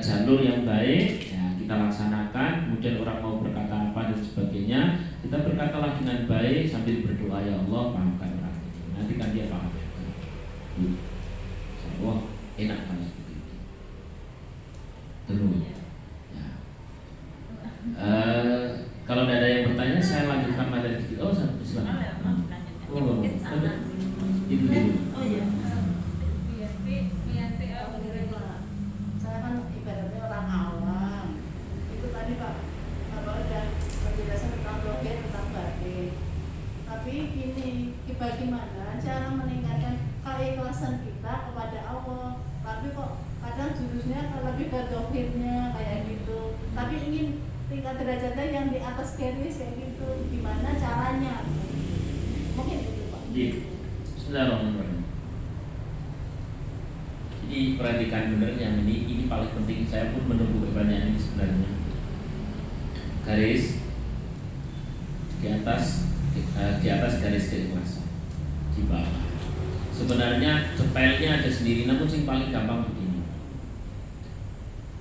jalur yang baik, ya kita laksanakan. Kemudian orang mau berkata apa dan sebagainya, kita berkatalah dengan baik sambil berdoa, ya Allah pahamkan orang itu. Nanti kan dia paham. Wah enak kan seperti itu. Terus. Ya. Kalau tidak ada yang bertanya, saya lanjutkan materi sedikit. Oh, silakan. Oh, itu dulu. Oh iya. Saya kan ibaratnya orang awam. Itu tadi Pak, kalau ada penjelasan tentang blogger, tentang batin. Tapi gini, bagaimana cara meningkatkan keikhlasan kita kepada Allah? Tapi kok kadang jurusnya lebih ke dohirnya kayak gitu. Tapi ingin tingkat derajatnya yang di atas garis kayak gitu. Gimana caranya? Mungkin itu Pak. Iya. Bismillahirrahmanirrahim. Jadi perhatikan benar yang ini paling penting. Saya pun menunggu pertanyaan ini sebenarnya. Garis di atas garis keikhlasan di bawah. Sebenarnya detailnya ada sendiri, namun yang paling gampang begini.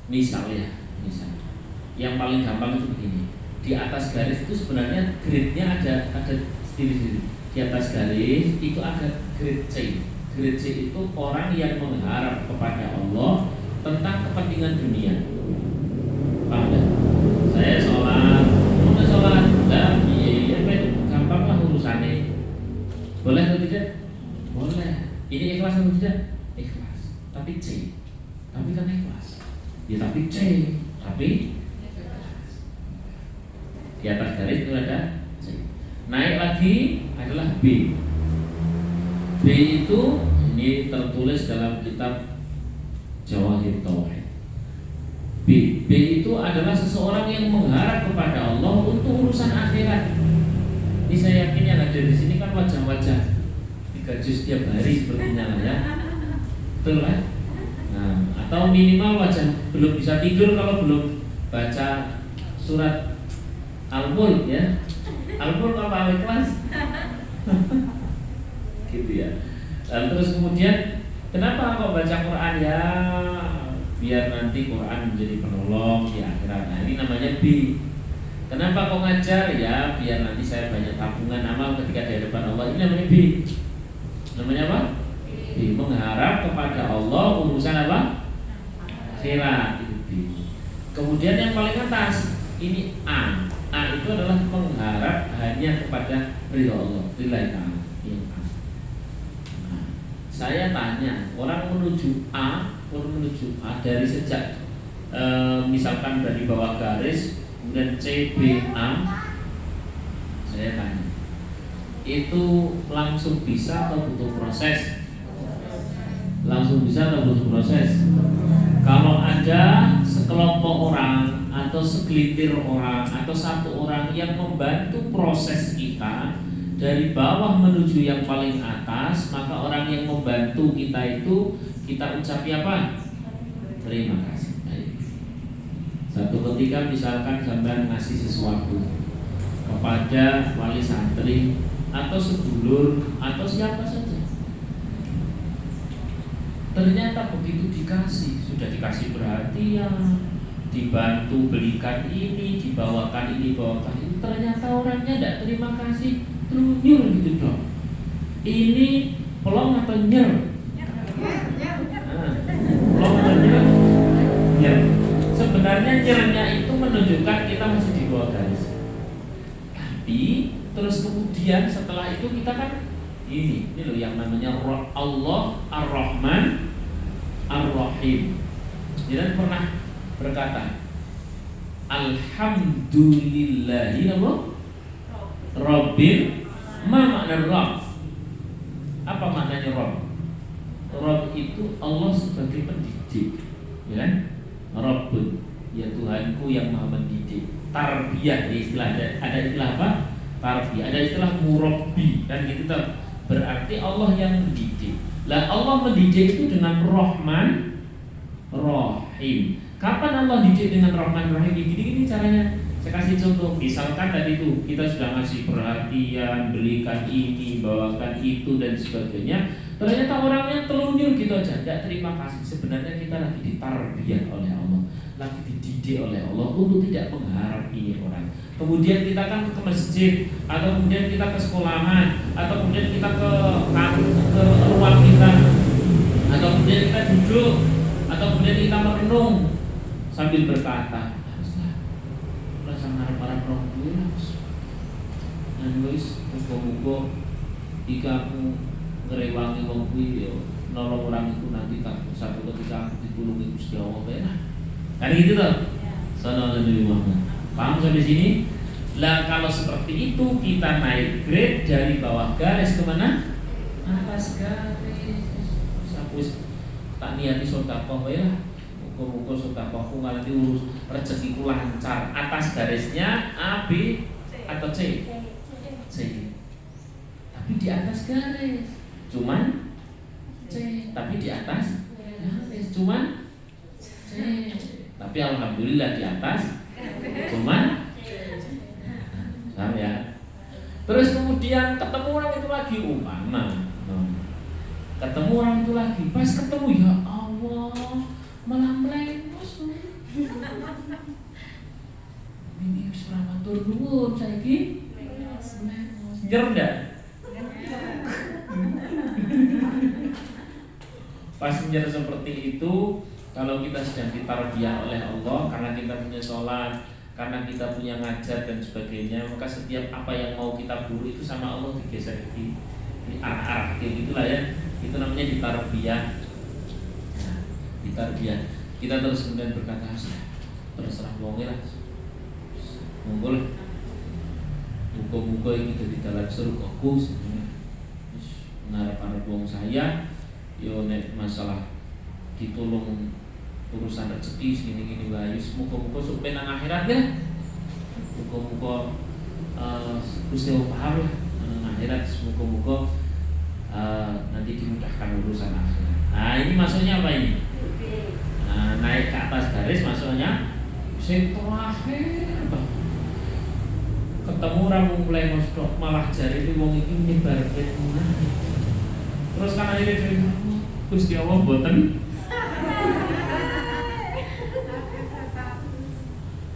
Misal yang paling gampang itu begini. Di atas garis itu sebenarnya grade-nya ada sendiri-sendiri. Di atas garis itu ada grade C, Grade C itu orang yang mengharap kepada Allah tentang kepentingan dunia. Paham ya? Saya sholat, mau sholat, iya, gampang lah urusannya. Boleh atau tidak? Boleh. Ini ikhlas atau tidak? Ikhlas. Tapi C. Tapi kan ikhlas. Ya tapi C. Tapi di atas garis itu ada C. Naik lagi adalah B. B itu ini tertulis dalam kitab Jawahir Tauhid. B itu adalah seseorang yang mengharap kepada Allah untuk urusan akhirat. Ini saya yakin yang ada di sini kan wajah-wajah 3 juz tiap hari sepertinya lah ya. Betul kan? Nah, atau minimal wajah belum bisa tidur kalau belum baca surat Al-Mulk ya. Al-Mulk apa Al-Ikhlas? Gitu ya. Terus kemudian kenapa kok baca Quran ya? Biar nanti Quran menjadi penolong di akhirat. Nah, ini namanya B. Kenapa kok ngajar ya? Biar nanti saya banyak tabungan amal ketika di hadapan Allah. Ini namanya B. Namanya apa? B. Mengharap kepada Allah urusan apa? Akhirat. Itu B. Kemudian yang paling atas ini A. A itu adalah mengharap hanya kepada ridha Allah. Lillahi ta'ala. Saya tanya, orang menuju A dari sejak misalkan dari bawah garis kemudian C, B, A, saya tanya, itu langsung bisa atau butuh proses? Langsung bisa atau butuh proses? Kalau ada sekelompok orang atau segelintir orang atau satu orang yang membantu proses kita dari bawah menuju yang paling atas, maka orang yang membantu kita itu kita ucapi apa? Terima kasih. Baik. Satu ketika misalkan sampean ngasih sesuatu kepada wali santri atau sedulur atau siapa saja, ternyata begitu dikasih, sudah dikasih perhatian, dibantu belikan ini, dibawakan ini, bawakan itu, ternyata orangnya tidak terima kasih, nyur gitu dong. Ini pelong atau nyer? Pelong atau nyer? Nyer. Sebenarnya nyernya itu menunjukkan kita masih di bawah garis. Tapi terus kemudian setelah itu kita kan ini loh yang namanya Allah Ar-Rahman Ar-Rahim. Jangan pernah berkata Alhamdulillahi Rabbil. Ma makna Rabb? Apa maknanya Rabb? Rabb itu Allah sebagai pendidik, ya kan? Rabbun, ya Tuhanku yang maha mendidik. Tarbiyah, istilah ada istilah apa? Tarbiyah, ada istilah murabbi, dan gitu tuh. Berarti Allah yang mendidik. Lah Allah mendidik itu dengan Rahman Rahim. Kapan Allah didik dengan Rahman Rahim? Gini caranya. Saya kasih contoh, misalkan tadi itu kita sudah ngasih perhatian, belikan ini, bawakan itu dan sebagainya. Ternyata orangnya telunjuk gitu aja, tidak terima kasih. Sebenarnya kita lagi ditarbiyah oleh Allah, lagi dididik oleh Allah untuk tidak mengharap ini orang. Kemudian kita kan ke masjid, atau kemudian kita ke sekolahan, atau kemudian kita ke ruang kita, atau kemudian kita duduk, atau kemudian kita merenung sambil berkata, para perempuan, wis muga-muga jika aku ngerewangi wong kuwi yo nolong orang itu nanti satu ketika aku ditulungi Gusti Allah benar. Kan gitu toh? Sallallahu alaihi wasallam. Paham sampai sini? Lah kalau seperti itu kita naik grade dari bawah garis ke mana? Atas garis. Wis tak niati sedekah wae lah. Muga-muga sedekahku nganti urus rezekiku lancar. Atas garisnya A, B atau C? C. Tapi di atas garis. Cuman C. Tapi di atas garis. Cuman C. Tapi alhamdulillah di atas. Cuman paham ya? Terus kemudian ketemu orang itu lagi umpama. Ketemu orang itu lagi. Pas ketemu ya Allah, malah melengos. Ini surah matur nuwun saiki. Nyer ndak? passenger seperti itu, kalau kita sedang ditarbiyah oleh Allah, karena kita punya sholat, karena kita punya ngajar dan sebagainya, maka setiap apa yang mau kita buru itu sama Allah digeser di arah-arah kayak gitulah ya. Itu namanya ditarbiyah. Nah, ditarbiyah. Kita terus kemudian berkata, terserah wonge lah, monggo lah, muka-muka ini jadi dalam surgaku sebenarnya. Ngarep-ngarep wong saya, yo nek masalah ditolong urusan rezeki gini-gini wae, muka-muka sok penang akhirat ya. Muka-muka Gusti Allah paham lah nang akhirat, muka-muka nanti dimudahkan urusan akhirat. Nah, ini maksudnya apa ini? Nah, naik ke atas garis maksudnya sing terakhir ketemu ramu mulai mostok malah jari itu wong iki nyebar fitnah. Terus kan akhirnya dari Gusti Allah boten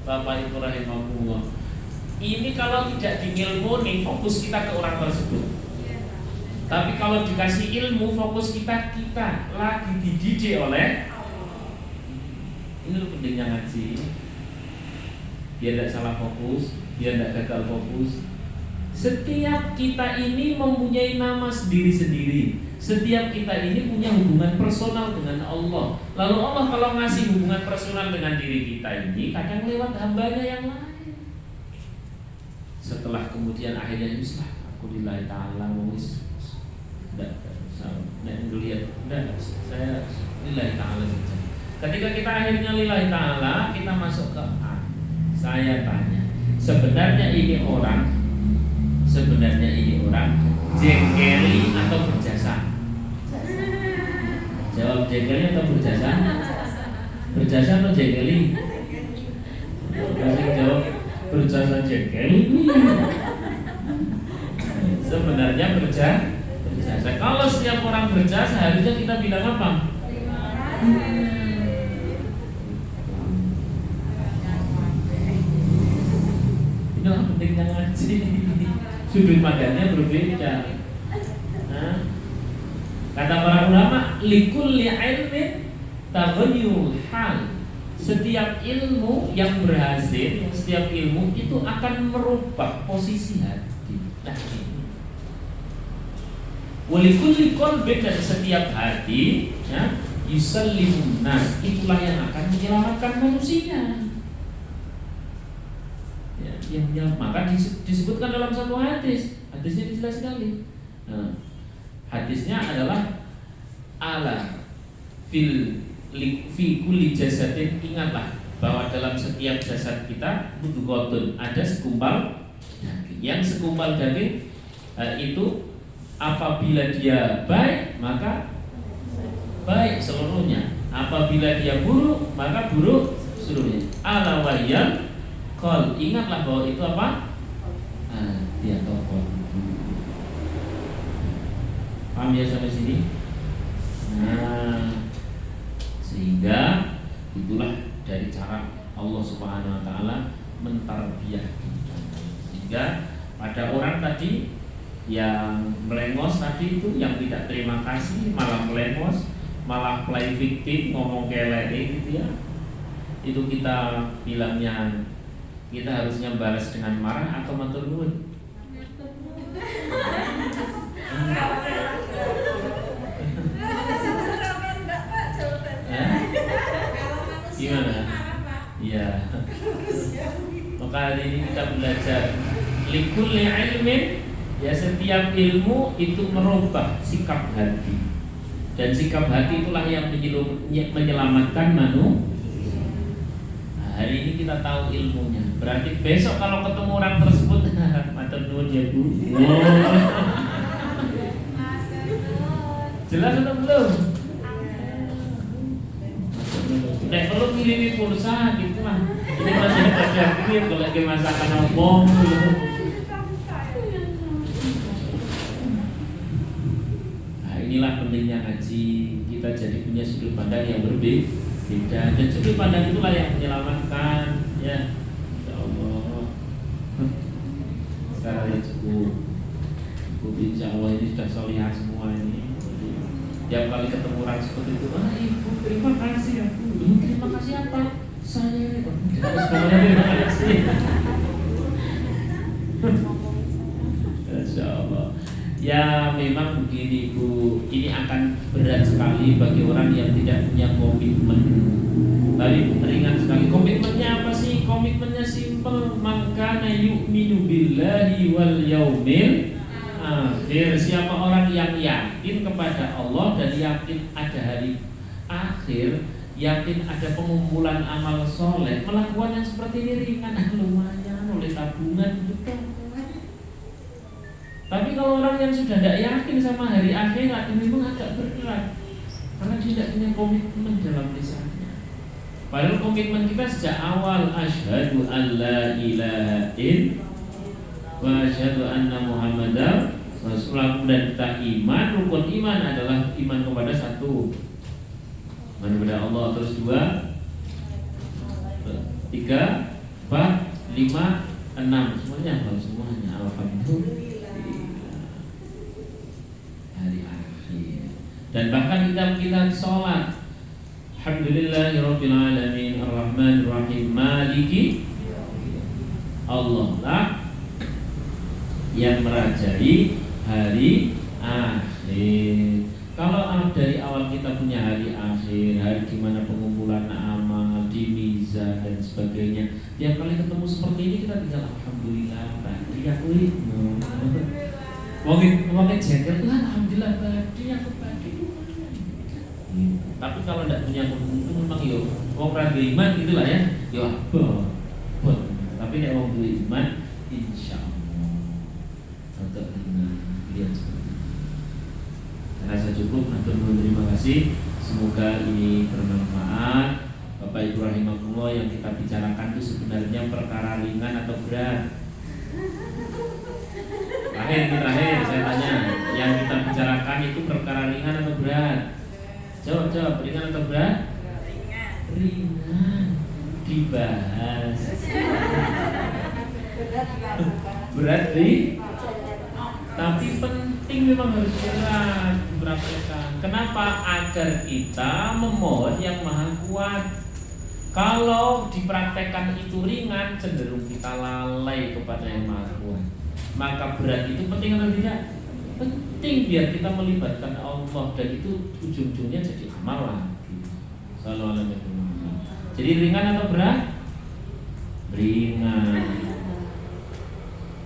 Bapak Ibu rahimahullah. Ini kalau tidak diilmuni fokus kita ke orang tersebut. Tapi kalau dikasih ilmu fokus kita lagi dididik oleh ini pentingnya ngaji, biar tidak salah fokus, biar tidak gagal fokus. Setiap kita ini mempunyai nama sendiri-sendiri. Setiap kita ini punya hubungan personal dengan Allah. Lalu Allah kalau ngasih hubungan personal dengan diri kita ini kadang lewat hambanya yang lain. Setelah kemudian akhirnya Islam, aku lillahi ta'ala wis tidak ngelihat, saya lillahi ta'ala saja. Ketika kita akhirnya lillahi ta'ala, kita masuk ke A. Saya tanya, sebenarnya ini orang jengkeli atau berjasa? Jawab jengkeli atau berjasa? Berjasa atau jengkeli? Kasih jawab berjasa jengkeli. Sebenarnya berjasa. Kalau setiap orang berjasa harusnya kita bilang apa? Inilah pentingnya ngaji. Sudut pandangnya berbeda. Nah, kata para ulama, likulli ilmin taghayyurul hal. Setiap ilmu yang berhasil, setiap ilmu itu akan merubah posisi hati. Nah, ini. Walikulli qalbin, dan setiap hati, ya, yusallimun nas, itulah yang akan menyelamatkan manusia. Yang maka disebutkan dalam satu hadisnya jelas sekali. Nah, hadisnya adalah ala fi kulli jasadin, ingatlah bahwa dalam setiap jasad kita mudghotun, ada segumpal daging. Yang segumpal daging itu apabila dia baik maka baik seluruhnya, apabila dia buruk maka buruk seluruhnya. Ala wahyal qol, ingatlah bahwa itu apa? Dia tokoh. Paham ya sampai sini? Nah, sehingga itulah dari cara Allah Subhanahu wa taala mentarbiyah kita. Sehingga pada orang tadi yang melengos tadi itu, yang tidak terima kasih malah melengos, malah play victim, ngomong kelek gitu ya. Itu kita bilangnya, kita harusnya balas dengan marah atau matur nuwun? Gimana? Iya. Maka hari ini kita belajar likulli ilmin, ya, setiap ilmu itu merubah sikap hati. Dan sikap hati itulah yang menyelamatkan manusia. Hari ini kita tahu ilmunya. Berarti besok kalau ketemu orang tersebut, matur nuwun ya Bu. Jelas atau belum? Nek perlu kirimi pulsa gitu lah. Ini masih ada kirim kalau lagi masakan opong. Nah, inilah pentingnya ngaji. Kita jadi punya sudut pandang yang berbeda. Dan sudut pandang itulah yang menyelamatkan, ya. Insya Allah. Sekarang ya cukup. Insya Allah ini sudah solihah semua ini. Tiap kali ketemu orang seperti itu. Ah ibu, terima kasih aku. Terima kasih apa? Saya terima kasih. Insya Allah. Ya memang begini Bu, ini akan berat sekali bagi orang yang tidak punya komitmen. Tapi ringan sekali. Komitmennya apa sih? Komitmennya simple. Makana yu'minu billahi wal yaumil akhir. Siapa orang yang yakin kepada Allah dan yakin ada hari akhir, yakin ada pengumpulan amal soleh, melakukan yang seperti ini ringan, lumayan oleh tabungan betul. Tapi kalau orang yang sudah tidak yakin sama hari akhirat, ini memang agak berat karena dia tidak punya komitmen dalam lisannya. Padahal komitmen kita sejak awal, asyhadu an la ilaha illallah wa asyhadu anna muhammadar rasulullah, dan kita iman. Rukun iman adalah iman kepada satu, iman kepada Allah, terus 2, 3, 4, 5, 6, semuanya alhamdulillah hari akhir. Dan bahkan kita sholat, alhamdulillahirabbil alamin arrahmanir rahim maliki, Allah lah yang merajai hari akhir. Kalau dari awal kita punya hari akhir, hari dimana pengumpulan amal di mizan dan sebagainya, tiap kali ketemu seperti ini kita tinggal alhamdulillah tadi aku Wongin jengkel Tuhan, alhamdulillah tadi aku tadi. Tapi kalau tidak punya komitmen itu memang yo, wong ra iman gitulah ya, yo apa. Tapi nek wong duwe iman, insyaallah agak ringan lihat seperti itu. Saya rasa cukup. Terima kasih. Semoga ini bermanfaat. Bapak Ibu rahimakumullah, yang kita bicarakan itu sebenarnya perkara ringan atau berat? Terakhir saya tanya, yang kita bicarakan itu perkara ringan atau berat? Jawab, ringan atau berat? Ringan. Dibahas. Berat tapi penting, memang harus berat dipraktekkan. Kenapa? Agar kita memohon yang maha kuat. Kalau dipraktekkan itu ringan, cenderung kita lalai kepada yang maha kuat. Maka berat itu penting atau tidak? Penting, biar kita melibatkan Allah, dan itu ujung-ujungnya jadi amal lagi. Sallallahu alaihi wasallam. Jadi ringan atau berat? Ringan.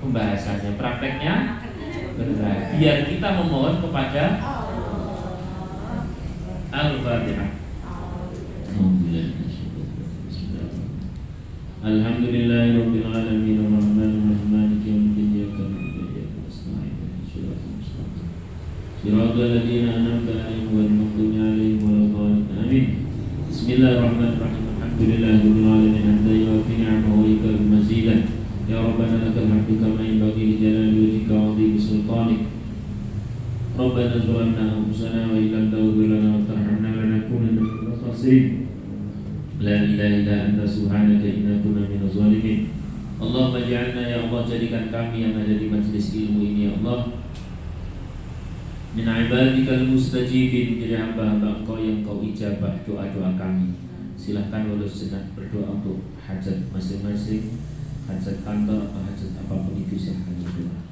Pembahasannya, prakteknya berat. Biar kita memohon kepada Al-Fatihah. Alhamdulillahirabbil alamin arrahmanir rahim maliki yaumiddin iyyaka na'budu wa iyyaka nasta'in ihdinas siratal mustaqim siratal ladzina an'amta 'alaihim ghairil maghdubi 'alaihim waladdallin amin. Bismillahirrahmanirrahim. Alhamdulillahirabbil alamin hamdan yuwaffi ni'amahu wa yukafi mazidan. Ya Rabbana lakal hamdu kama yanbaghi li jalali wajhika wa 'azimi sultanik. Rabbana zalamna anfusana wa illam taghfir lana wa tarhamna lanakunanna minal khasirin. La ilaha illa anta subhanaka inna kunna minaz zalimin. Allahumma ja'alna, ya Allah, jadikan kami yang ada di majelis ilmu ini, ya Allah, min ibadikal mustajibin, jadi hamba-hamba Engkau yang Kau ijabah doa-doa kami. Silahkan walau sejenak berdoa untuk hajat masing-masing, hajat kantor atau hajat apapun itu, silahkan berdoa.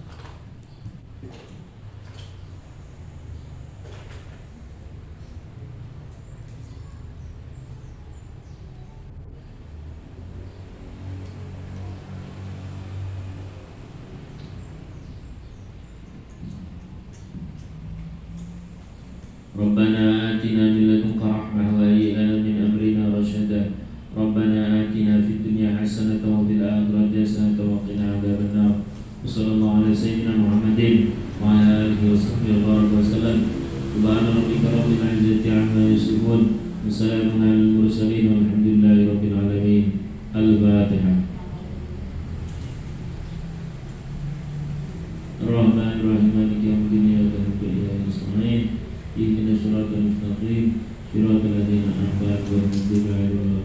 Rabbana atina min ladunka rahmah wa hayyi lana min amrina rasyada. Rabbana atina fid dunya hasanatan wa fil akhirati hasanatan wa qina adzabannar. Wassallallahu ala sayyidina Muhammadin wa ala alihi washabbihi wa sallam. Subhana rabbika rabbil izzati amma yasifun, wa salamun alal mursalin, walhamdulillahi rabbil alamin. Al-Fatihah. Ar-Rahmanir Rahim maliki yaumiddin iyyaka na'budu wa iyyaka nasta'in ihdinas siratal mustaqim siratal ladzina an'amta 'alaihim.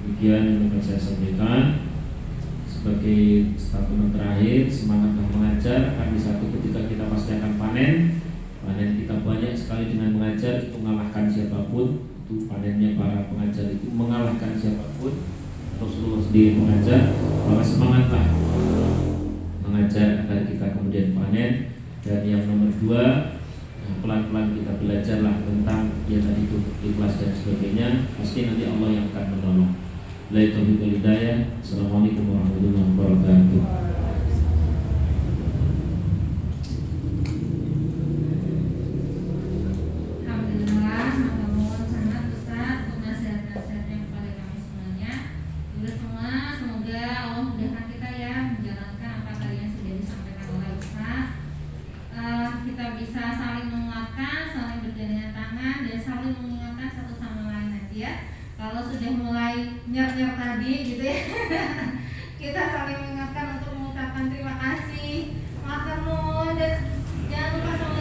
Demikian yang dapat saya sampaikan sebagai statement terakhir. Semangatlah mengajar, akan di satu ketika kita pasti akan panen. Panen kita banyak sekali dengan mengajar itu mengalahkan siapapun. Itu panennya para pengajar itu mengalahkan siapapun. Rasulullah sendiri mengajar, maka semangatlah mengajar agar kita kemudian panen. Dan yang nomor dua, pelan-pelan kita belajarlah tentang ya tadi itu ikhlas dan sebagainya. Pasti nanti Allah yang akan menolong. Billahi taufiq wal hidayah. Assalamualaikum warahmatullahi wabarakatuh. Alhamdulillah, matur nuwun sangat Ustaz untuk nasihat-nasihatnya kepada kami semuanya. Juga semua semoga Allah mudahkan kita ya menjalankan apa tadi yang sudah disampaikan oleh Ustaz. Kita bisa saling menguatkan, saling bergandengan tangan dan saling mengingatkan satu sama lain nanti ya. Kalau sudah mulai nyer-nyer tadi gitu ya, kita saling mengingatkan untuk mengucapkan terima kasih, matur nuwun dan jangan lupa sama